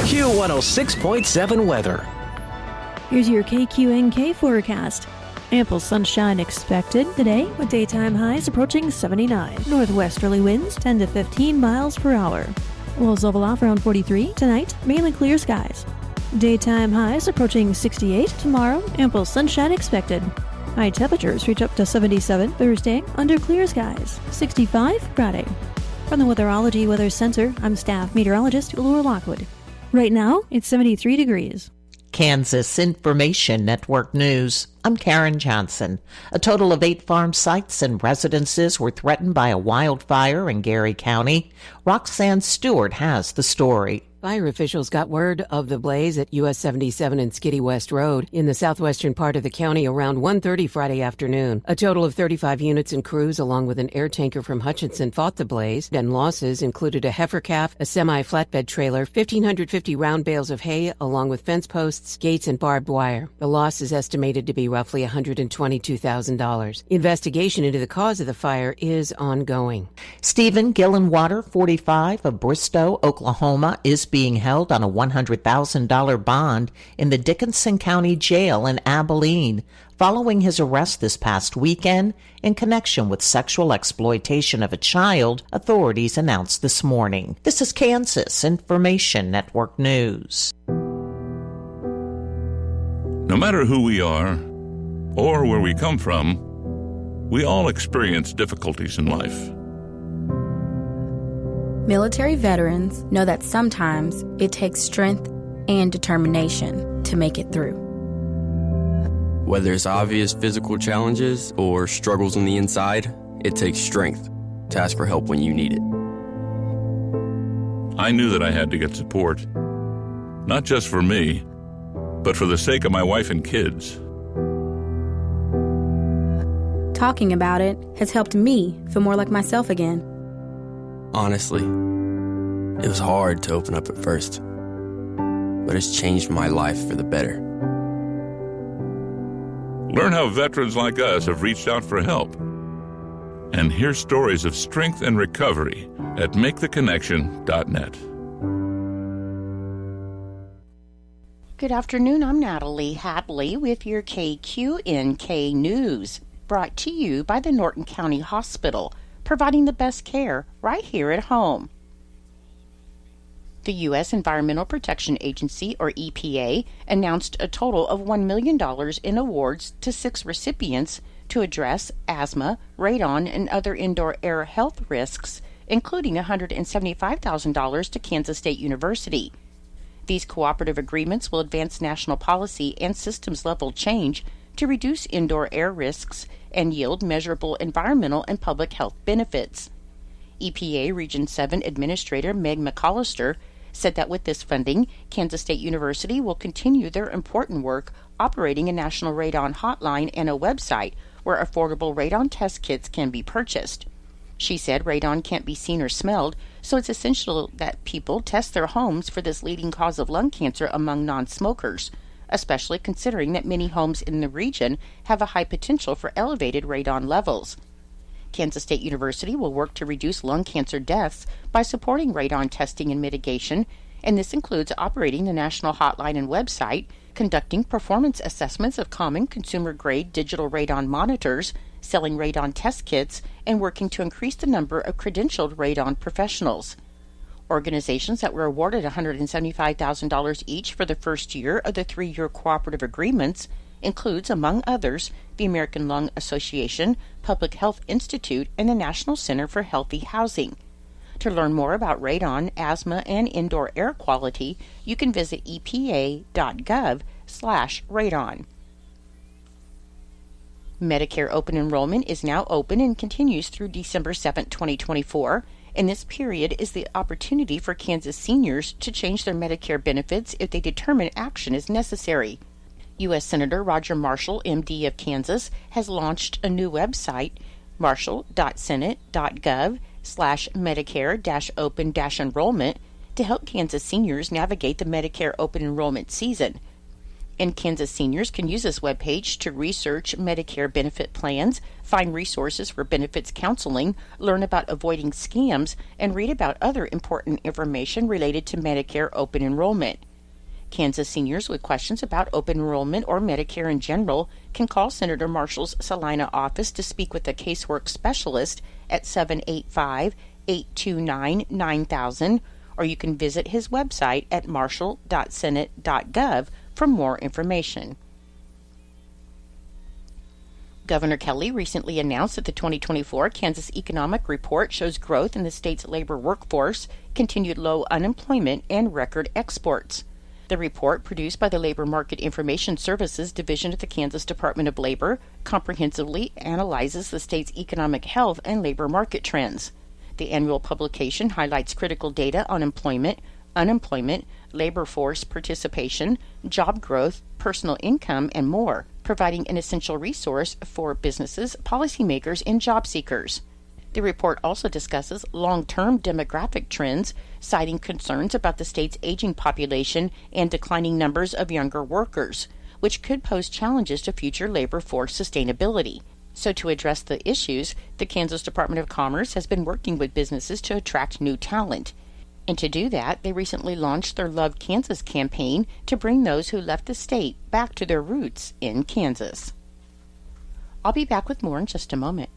Q106.7 weather. Here's your KQNK forecast. Ample sunshine expected today with daytime highs approaching 79. Northwesterly winds 10 to 15 miles per hour. We'll level off around 43 tonight, mainly clear skies. Daytime highs approaching 68 tomorrow, ample sunshine expected. High temperatures reach up to 77 Thursday under clear skies, 65 Friday. From the Weatherology Weather Center, I'm staff meteorologist Laura Lockwood. Right now, it's 73 degrees. Kansas Information Network News. I'm Karen Johnson. A total of 8 farm sites and residences were threatened by a wildfire in Gary County. Roxanne Stewart has the story. Fire officials got word of the blaze at US 77 and Skiddy West Road in the southwestern part of the county around 1:30 Friday afternoon. A total of 35 units and crews along with an air tanker from Hutchinson fought the blaze, and losses included a heifer calf, a semi-flatbed trailer, 1,550 round bales of hay, along with fence posts, gates, and barbed wire. The loss is estimated to be roughly $122,000. Investigation into the cause of the fire is ongoing. Stephen Gillenwater, 45, of Bristow, Oklahoma, is being held on a $100,000 bond in the Dickinson County Jail in Abilene following his arrest this past weekend in connection with sexual exploitation of a child, authorities announced this morning. This is Kansas Information Network News. No matter who we are or where we come from, we all experience difficulties in life. Military veterans know that sometimes it takes strength and determination to make it through. Whether it's obvious physical challenges or struggles on the inside, it takes strength to ask for help when you need it. I knew that I had to get support, not just for me, but for the sake of my wife and kids. Talking about it has helped me feel more like myself again. Honestly, it was hard to open up at first, but it's changed my life for the better. Learn how veterans like us have reached out for help. And hear stories of strength and recovery at MakeTheConnection.net. Good afternoon, I'm Natalie Hadley with your KQNK News, brought to you by the Norton County Hospital, providing the best care right here at home. The U.S. Environmental Protection Agency, or EPA, announced a total of $1 million in awards to 6 recipients to address asthma, radon, and other indoor air health risks, including $175,000 to Kansas State University. These cooperative agreements will advance national policy and systems-level change to reduce indoor air risks and yield measurable environmental and public health benefits. EPA Region 7 Administrator Meg McAllister said that with this funding, Kansas State University will continue their important work operating a national radon hotline and a website where affordable radon test kits can be purchased. She said radon can't be seen or smelled, so it's essential that people test their homes for this leading cause of lung cancer among non-smokers, especially considering that many homes in the region have a high potential for elevated radon levels. Kansas State University will work to reduce lung cancer deaths by supporting radon testing and mitigation, and this includes operating the national hotline and website, conducting performance assessments of common consumer-grade digital radon monitors, selling radon test kits, and working to increase the number of credentialed radon professionals. Organizations that were awarded $175,000 each for the first year of the 3-year cooperative agreements includes, among others, the American Lung Association, Public Health Institute, and the National Center for Healthy Housing. To learn more about radon, asthma, and indoor air quality, you can visit epa.gov/radon. Medicare open enrollment is now open and continues through December 7, 2024, and this period is the opportunity for Kansas seniors to change their Medicare benefits if they determine action is necessary. U.S. Senator Roger Marshall, MD of Kansas, has launched a new website, marshall.senate.gov/Medicare-open-enrollment, to help Kansas seniors navigate the Medicare open enrollment season. And Kansas seniors can use this webpage to research Medicare benefit plans, find resources for benefits counseling, learn about avoiding scams, and read about other important information related to Medicare open enrollment. Kansas seniors with questions about open enrollment or Medicare in general can call Senator Marshall's Salina office to speak with a casework specialist at 785-829-9000, or you can visit his website at marshall.senate.gov for more information. Governor Kelly recently announced that the 2024 Kansas Economic Report shows growth in the state's labor workforce, continued low unemployment, and record exports. The report, produced by the Labor Market Information Services Division at the Kansas Department of Labor, comprehensively analyzes the state's economic health and labor market trends. The annual publication highlights critical data on employment, unemployment, labor force participation, job growth, personal income, and more, providing an essential resource for businesses, policymakers, and job seekers. The report also discusses long-term demographic trends, citing concerns about the state's aging population and declining numbers of younger workers, which could pose challenges to future labor force sustainability. So to address the issues, the Kansas Department of Commerce has been working with businesses to attract new talent. And to do that, they recently launched their Love Kansas campaign to bring those who left the state back to their roots in Kansas. I'll be back with more in just a moment.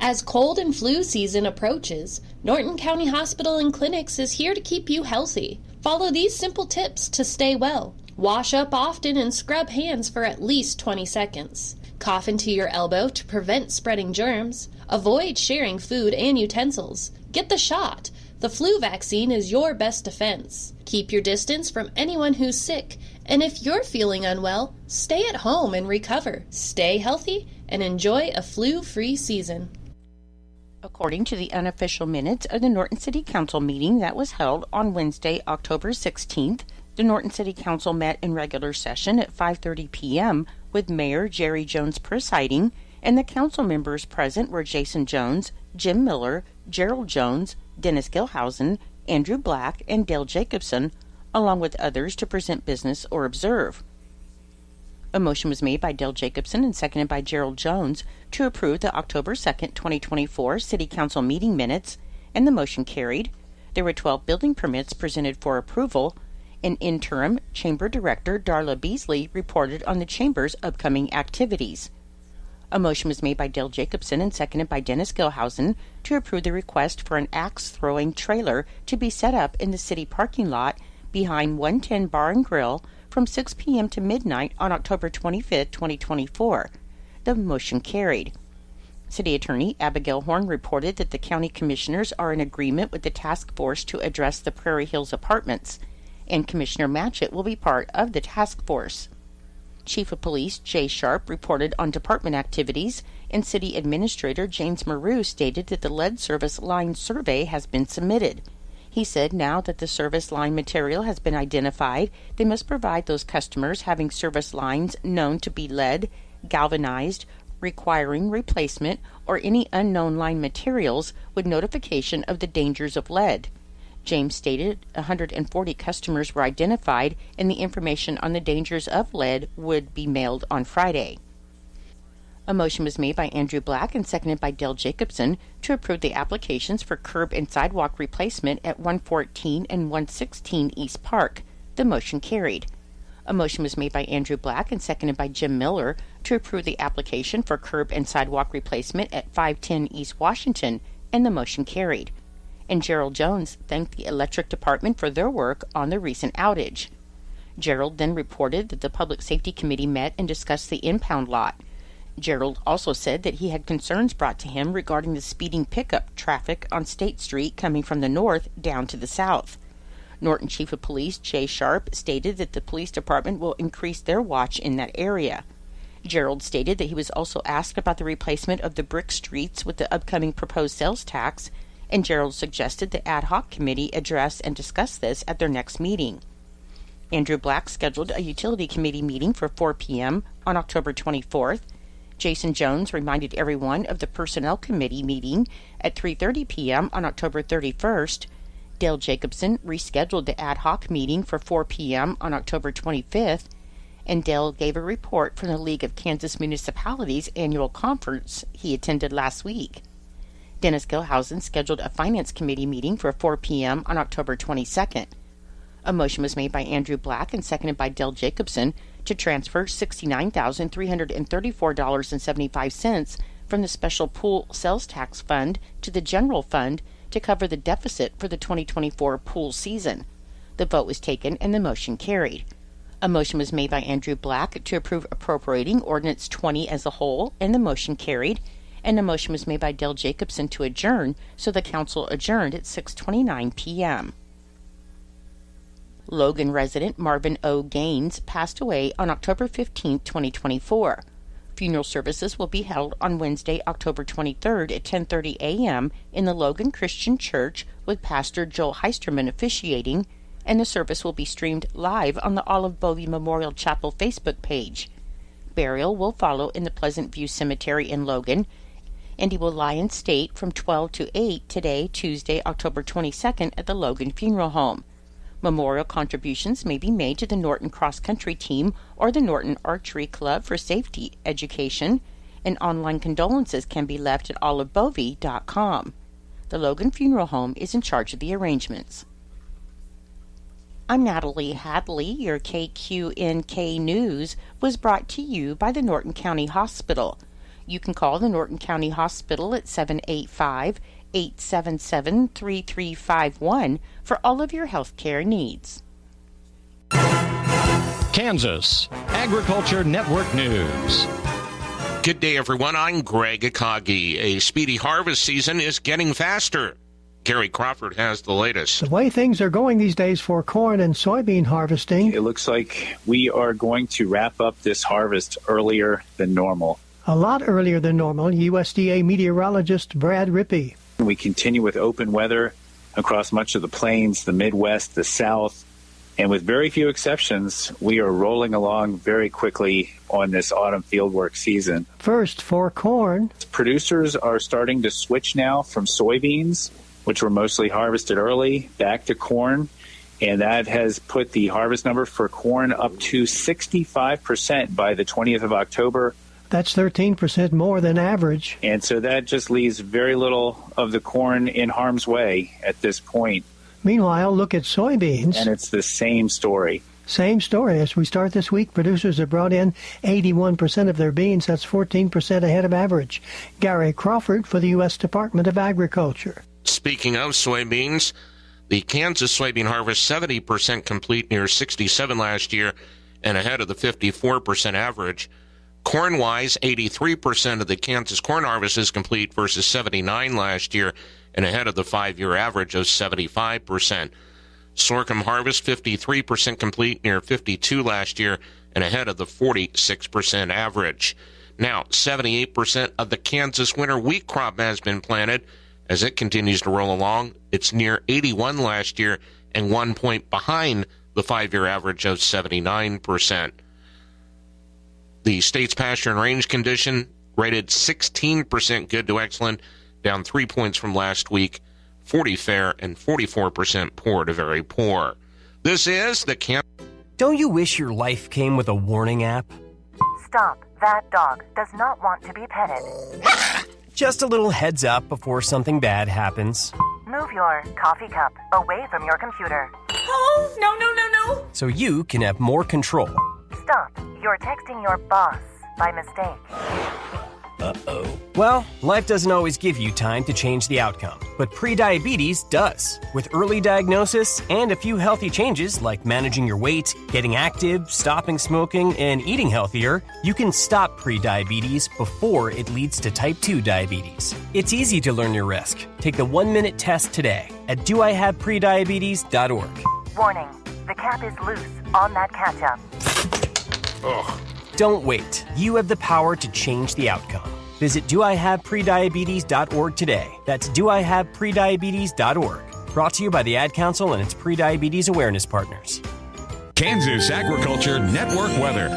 As cold and flu season approaches, Norton County Hospital and Clinics is here to keep you healthy. Follow these simple tips to stay well. Wash up often and scrub hands for at least 20 seconds. Cough into your elbow to prevent spreading germs. Avoid sharing food and utensils. Get the shot. The flu vaccine is your best defense. Keep your distance from anyone who's sick. And if you're feeling unwell, stay at home and recover. Stay healthy and enjoy a flu-free season. According to the unofficial minutes of the Norton City Council meeting that was held on Wednesday, October 16th, the Norton City Council met in regular session at 5:30 p.m. with Mayor Jerry Jones presiding, and the council members present were Jason Jones, Jim Miller, Gerald Jones, Dennis Gilhausen, Andrew Black, and Dale Jacobson, along with others to present business or observe. A motion was made by Dale Jacobson and seconded by Gerald Jones to approve the October 2nd, 2024 City Council meeting minutes, and the motion carried. There were 12 building permits presented for approval. An interim Chamber Director, Darla Beasley, reported on the Chamber's upcoming activities. A motion was made by Dale Jacobson and seconded by Dennis Gilhausen to approve the request for an axe-throwing trailer to be set up in the city parking lot behind 110 Bar and Grill from 6 p.m. to midnight on October 25, 2024. The motion carried. City Attorney Abigail Horn reported that the county commissioners are in agreement with the task force to address the Prairie Hills apartments, and Commissioner Matchett will be part of the task force. Chief of Police Jay Sharp reported on department activities, and City Administrator James Maru stated that the lead service line survey has been submitted. He said now that the service line material has been identified, they must provide those customers having service lines known to be lead, galvanized, requiring replacement, or any unknown line materials with notification of the dangers of lead. James stated 140 customers were identified, and the information on the dangers of lead would be mailed on Friday. A motion was made by Andrew Black and seconded by Dale Jacobson to approve the applications for curb and sidewalk replacement at 114 and 116 East Park. The motion carried. A motion was made by Andrew Black and seconded by Jim Miller to approve the application for curb and sidewalk replacement at 510 East Washington, and the motion carried. And Gerald Jones thanked the electric department for their work on the recent outage. Gerald then reported that the Public Safety Committee met and discussed the impound lot. Gerald also said that he had concerns brought to him regarding the speeding pickup traffic on State Street coming from the north down to the south. Norton Chief of Police Jay Sharp stated that the police department will increase their watch in that area. Gerald stated that he was also asked about the replacement of the brick streets with the upcoming proposed sales tax, and Gerald suggested the ad hoc committee address and discuss this at their next meeting. Andrew Black scheduled a utility committee meeting for 4 p.m. on October 24th. Jason Jones reminded everyone of the Personnel Committee meeting at 3:30 p.m. on October 31st. Dale Jacobson rescheduled the ad hoc meeting for 4 p.m. on October 25th, and Dale gave a report from the League of Kansas Municipalities annual conference he attended last week. Dennis Gilhausen scheduled a Finance Committee meeting for 4 p.m. on October 22nd. A motion was made by Andrew Black and seconded by Dale Jacobson to transfer $69,334.75 from the Special Pool Sales Tax Fund to the General Fund to cover the deficit for the 2024 pool season. The vote was taken and the motion carried. A motion was made by Andrew Black to approve appropriating Ordinance 20 as a whole, and the motion carried. And a motion was made by Dale Jacobson to adjourn, so the council adjourned at 6:29 p.m. Logan resident Marvin O. Gaines passed away on October 15, 2024. Funeral services will be held on Wednesday, October 23rd at 10:30 a.m. in the Logan Christian Church with Pastor Joel Heisterman officiating, and the service will be streamed live on the Olive Bovey Memorial Chapel Facebook page. Burial will follow in the Pleasant View Cemetery in Logan, and he will lie in state from 12 to 8 today, Tuesday, October 22nd at the Logan Funeral Home. Memorial contributions may be made to the Norton Cross Country Team or the Norton Archery Club for safety education, and online condolences can be left at olivebovey.com. The Logan Funeral Home is in charge of the arrangements. I'm Natalie Hadley. Your KQNK News was brought to you by the Norton County Hospital. You can call the Norton County Hospital at 785-877-3351 for all of your health care needs. Kansas Agriculture Network News. Good day, everyone. I'm Greg Akagi. A speedy harvest season is getting faster. Gary Crawford has the latest. The way things are going these days for corn and soybean harvesting, it looks like we are going to wrap up this harvest earlier than normal. A lot earlier than normal, USDA meteorologist Brad Rippey. We continue with open weather across much of the plains, the Midwest, the South, and with very few exceptions, we are rolling along very quickly on this autumn fieldwork season. First, for corn, producers are starting to switch now from soybeans, which were mostly harvested early, back to corn, and that has put the harvest number for corn up to 65% by the 20th of October. That's 13% more than average. And so that just leaves very little of the corn in harm's way at this point. Meanwhile, look at soybeans. And it's the same story. Same story. As we start this week, producers have brought in 81% of their beans. That's 14% ahead of average. Gary Crawford for the U.S. Department of Agriculture. Speaking of soybeans, the Kansas soybean harvest 70% complete, near 67 last year, and ahead of the 54% average. Corn-wise, 83% of the Kansas corn harvest is complete versus 79 last year, and ahead of the 5-year average of 75%. Sorghum harvest 53% complete, near 52 last year, and ahead of the 46% average. Now, 78% of the Kansas winter wheat crop has been planted. As it continues to roll along, it's near 81 last year and 1 point behind the 5-year average of 79%. The state's pasture and range condition rated 16% good to excellent, down 3 points from last week, 40 fair and 44% poor to very poor. This is the Don't you wish your life came with a warning app? Stop. That dog does not want to be petted. Just a little heads up before something bad happens. Move your coffee cup away from your computer. Oh, no. So you can have more control. Stop. You're texting your boss by mistake. Uh-oh. Well, life doesn't always give you time to change the outcome, but prediabetes does. With early diagnosis and a few healthy changes like managing your weight, getting active, stopping smoking, and eating healthier, you can stop prediabetes before it leads to type 2 diabetes. It's easy to learn your risk. Take the 1-minute test today at doihaveprediabetes.org. Warning, the cap is loose on that ketchup. Ugh. Don't wait. You have the power to change the outcome. Visit doihaveprediabetes.org today. That's doihaveprediabetes.org. Brought to you by the Ad Council and its prediabetes awareness partners. Kansas Agriculture Network weather.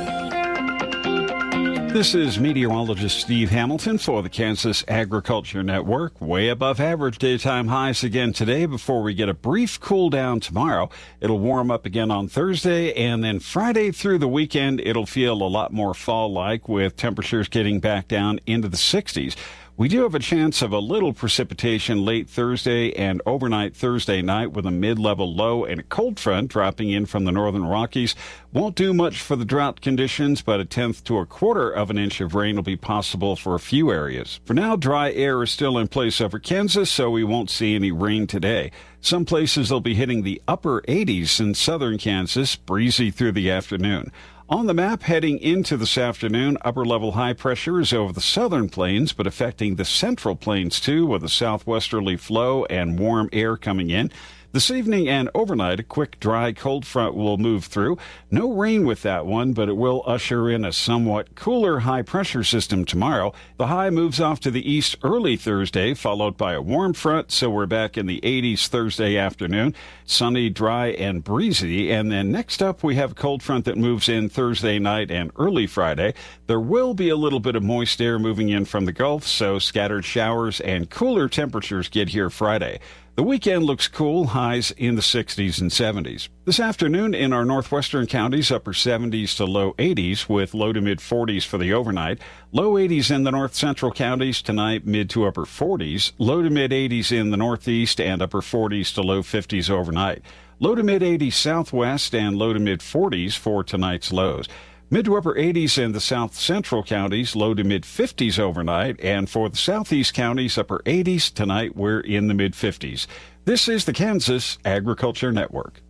This is meteorologist Steve Hamilton for the Kansas Agriculture Network. Way above average daytime highs again today before we get a brief cool down tomorrow. It'll warm up again on Thursday, and then Friday through the weekend, it'll feel a lot more fall-like with temperatures getting back down into the 60s. We do have a chance of a little precipitation late Thursday and overnight Thursday night with a mid-level low and a cold front dropping in from the northern Rockies. Won't do much for the drought conditions, but a tenth to a quarter of an inch of rain will be possible for a few areas. For now, dry air is still in place over Kansas, so we won't see any rain today. Some places will be hitting the upper 80s in southern Kansas, breezy through the afternoon. On the map, heading into this afternoon, upper-level high pressure is over the southern plains, but affecting the central plains, too, with a southwesterly flow and warm air coming in. This evening and overnight, a quick, dry, cold front will move through. No rain with that one, but it will usher in a somewhat cooler high-pressure system tomorrow. The high moves off to the east early Thursday, followed by a warm front, so we're back in the 80s Thursday afternoon. Sunny, dry, and breezy. And then next up, we have a cold front that moves in Thursday night and early Friday. There will be a little bit of moist air moving in from the Gulf, so scattered showers and cooler temperatures get here Friday. The weekend looks cool, highs in the 60s and 70s. This afternoon in our northwestern counties, upper 70s to low 80s with low to mid 40s for the overnight. Low 80s in the north central counties tonight, mid to upper 40s. Low to mid 80s in the northeast and upper 40s to low 50s overnight. Low to mid 80s southwest and low to mid 40s for tonight's lows. Mid to upper 80s in the south central counties, low to mid 50s overnight, and for the southeast counties, upper 80s tonight, we're in the mid 50s. This is the Kansas Agriculture Network.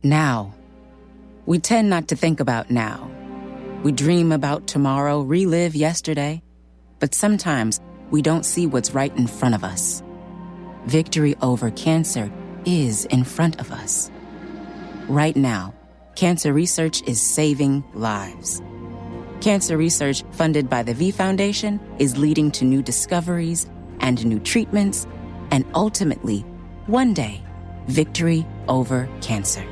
Now. We tend not to think about now. We dream about tomorrow, relive yesterday, but sometimes we don't see what's right in front of us. Victory over cancer is in front of us. Right now, cancer research is saving lives. Cancer research funded by the V Foundation is leading to new discoveries and new treatments, and ultimately, one day, victory over cancer.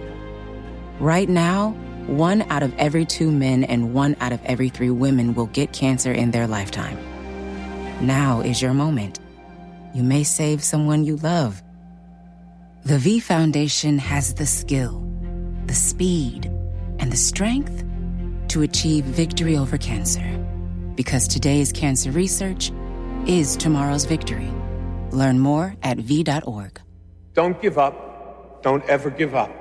Right now, 1 out of every 2 men and 1 out of every 3 women will get cancer in their lifetime. Now is your moment. You may save someone you love. The V Foundation has the skill, the speed, and the strength to achieve victory over cancer. Because today's cancer research is tomorrow's victory. Learn more at v.org. Don't give up. Don't ever give up.